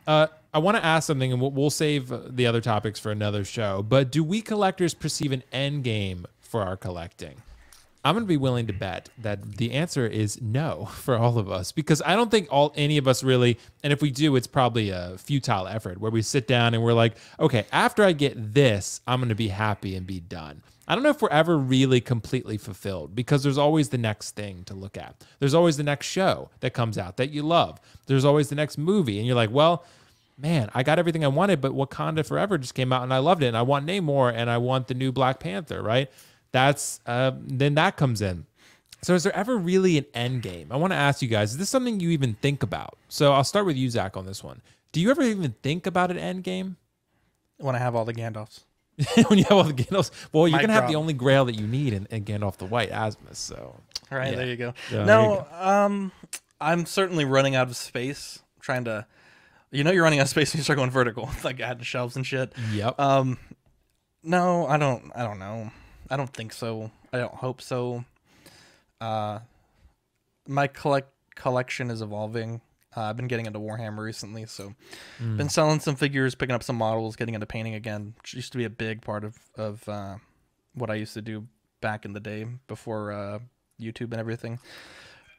I want to ask something, and we'll save the other topics for another show. But do we collectors perceive an end game for our collecting? I'm going to be willing to bet that the answer is no for all of us, because I don't think any of us really, and if we do, it's probably a futile effort where we sit down and we're like, okay, after I get this, I'm going to be happy and be done. I don't know if we're ever really completely fulfilled, because there's always the next thing to look at. There's always the next show that comes out that you love. There's always the next movie, and you're like, well, man, I got everything I wanted, but Wakanda Forever just came out and I loved it, and I want Namor, and I want the new Black Panther, right? That's then that comes in. So is there ever really an end game? I want to ask you guys, is this something you even think about? So I'll start with you, Zach, on this one. Do you ever even think about an end game? When I have all the Gandalfs. When you have all the Gandalfs? Well, you're going to have the drop. only grail that you need in Gandalf the White, Asmus. So, All right, yeah. there you go. Yeah, there No, you go. I'm certainly running out of space. Trying to, you're running out of space when you start going vertical, like adding shelves and shit. Yep. No, I don't know. I don't think so. I don't hope so. My collection is evolving. I've been getting into Warhammer recently, so been selling some figures, picking up some models, getting into painting again, which used to be a big part of what I used to do back in the day before YouTube and everything.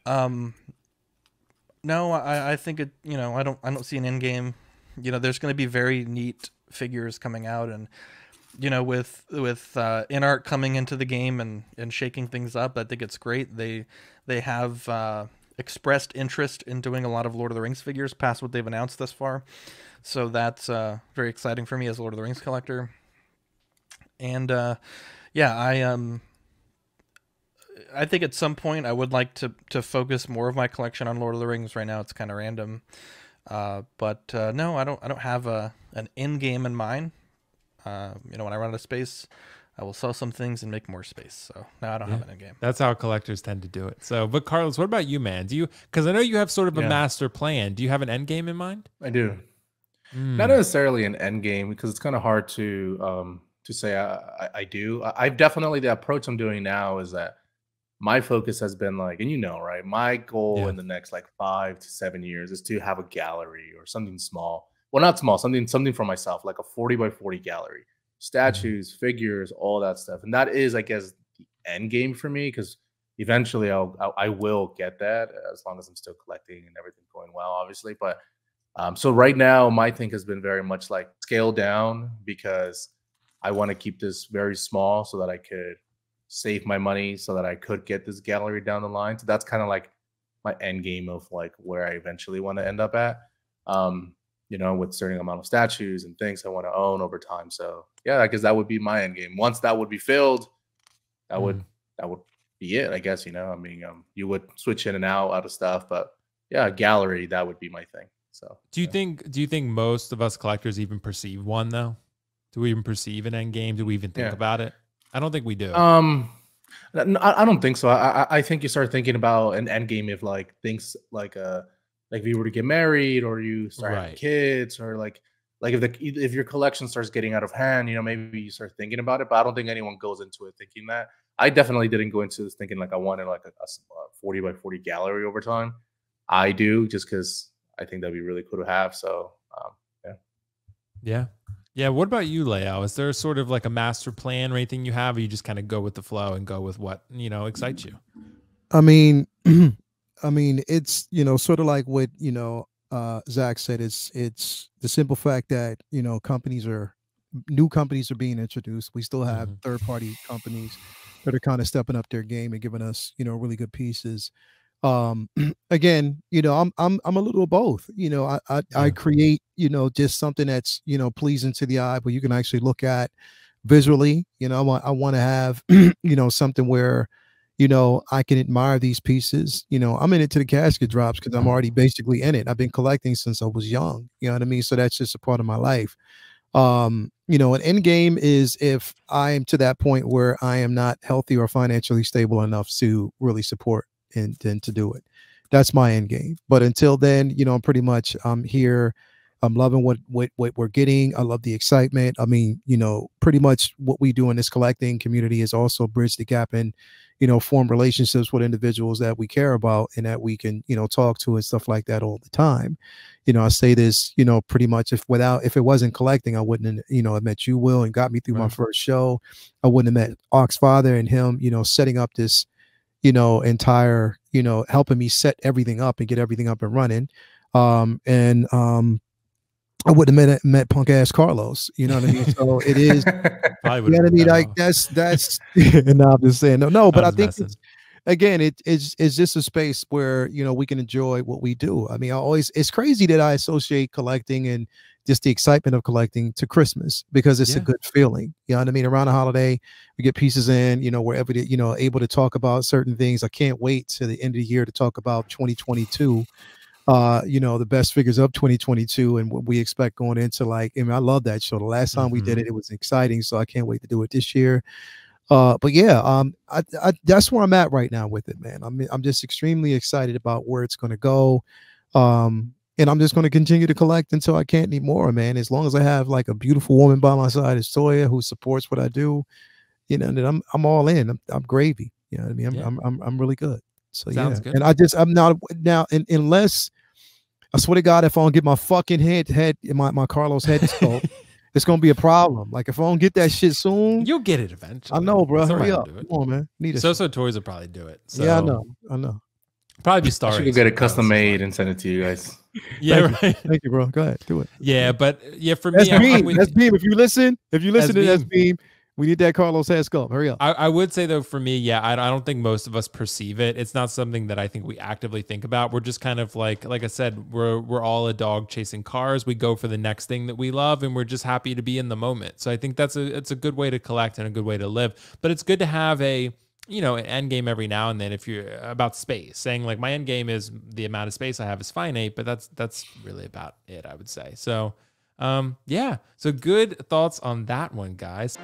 No, I think it. I don't see an end game. There's going to be very neat figures coming out, and with in art coming into the game and shaking things up. I think it's great. They have expressed interest in doing a lot of Lord of the Rings figures past what they've announced thus far, so that's very exciting for me as a Lord of the Rings collector. And yeah, I think at some point I would like to focus more of my collection on Lord of the Rings. Right now it's kind of random, but no, I don't have an end game in mind. When I run out of space, I will sell some things and make more space. So no, I don't have an end game. That's how collectors tend to do it. So, but Carlos, what about you, man? Because I know you have sort of a master plan. Do you have an end game in mind? I do. Not necessarily an end game, because it's kind of hard to say I do. I've definitely, the approach I'm doing now is that my focus has been like, and right, my goal in the next like 5 to 7 years is to have a gallery or something small. Well, not small, something for myself, like a 40 by 40 gallery, statues, figures, all that stuff. And that is, I guess, the end game for me, because eventually I will get that, as long as I'm still collecting and everything going well, obviously. But so right now, my thing has been very much like scale down, because I want to keep this very small so that I could save my money, so that I could get this gallery down the line. So that's kind of like my end game of like where I eventually want to end up at. With certain amount of statues and things I want to own over time. So yeah, I guess that would be my end game. Once that would be filled, that would be it, I guess. I mean, you would switch in and out of stuff, but yeah, gallery, that would be my thing. So do you think most of us collectors even perceive one, though? Do we even perceive an end game? Do we even think about it? I don't think we do. I don't think so. I think you start thinking about an end game if like things like if you were to get married, or you start having kids, or like if your collection starts getting out of hand, maybe you start thinking about it. But I don't think anyone goes into it thinking that. I definitely didn't go into this thinking like I wanted like a 40 by 40 gallery over time. I do, just because I think that'd be really cool to have. So yeah. What about you, Leo? Is there sort of like a master plan or anything you have, or you just kind of go with the flow and go with what excites you? I mean, it's sort of like what Zach said. It's the simple fact that new companies are being introduced. We still have third-party companies that are kind of stepping up their game and giving us really good pieces. Again, I'm a little of both. I create just something that's pleasing to the eye, but you can actually look at visually. I want to have something where I can admire these pieces. I'm in it to the casket drops, because I'm already basically in it. I've been collecting since I was young. You know what I mean? So that's just a part of my life. An end game is if I am to that point where I am not healthy or financially stable enough to really support and to do it. That's my end game. But until then, I'm pretty much here I'm loving what we're getting. I love the excitement. I mean, pretty much what we do in this collecting community is also bridge the gap and, form relationships with individuals that we care about and that we can, talk to and stuff like that all the time. I say this, pretty much if it wasn't collecting, I wouldn't, have met you, Will, and got me through my first show. I wouldn't have met Ox Father and him, setting up this, entire, helping me set everything up and get everything up and running. I wouldn't have met punk ass Carlos. You know what I mean? So it is, you know what I mean? Like that's, and I'm just saying, no, but I think it's just a space where, we can enjoy what we do. I mean, it's crazy that I associate collecting and just the excitement of collecting to Christmas because it's a good feeling. You know what I mean? Around the holiday, we get pieces in, we're able to talk about certain things. I can't wait to the end of the year to talk about 2022. The best figures of 2022 and what we expect going into I love that show. The last time we did it, it was exciting. So I can't wait to do it this year. But yeah, I that's where I'm at right now with it, man. I'm just extremely excited about where it's going to go. And I'm just going to continue to collect until I can't anymore, man. As long as I have like a beautiful woman by my side, as Toya, who supports what I do, then I'm all in. I'm gravy. You know what I mean? I'm really good. So Sounds good. And I'm not now, unless I swear to God, if I don't get my fucking head in my Carlos head sculpt, it's gonna be a problem. Like if I don't get that shit soon, you'll get it eventually. I know, bro. Somebody Hurry up. Come on, man. So Toys will probably do it. So. Yeah, I know. Probably be Star. I should get it custom made and send it to you guys. Yeah, right. Thank you, bro. Go ahead, do it. Yeah, but for that's me, Beam. That's Beam. If you listen to that's Beam. We need that Carlos head sculpt. Hurry up. I would say though, for me, I don't think most of us perceive it. It's not something that I think we actively think about. We're just kind of like I said, we're all a dog chasing cars. We go for the next thing that we love, and we're just happy to be in the moment. So I think it's a good way to collect and a good way to live. But it's good to have an end game every now and then if you're about space. Saying like my end game is the amount of space I have is finite, but that's really about it, I would say. So so good thoughts on that one, guys.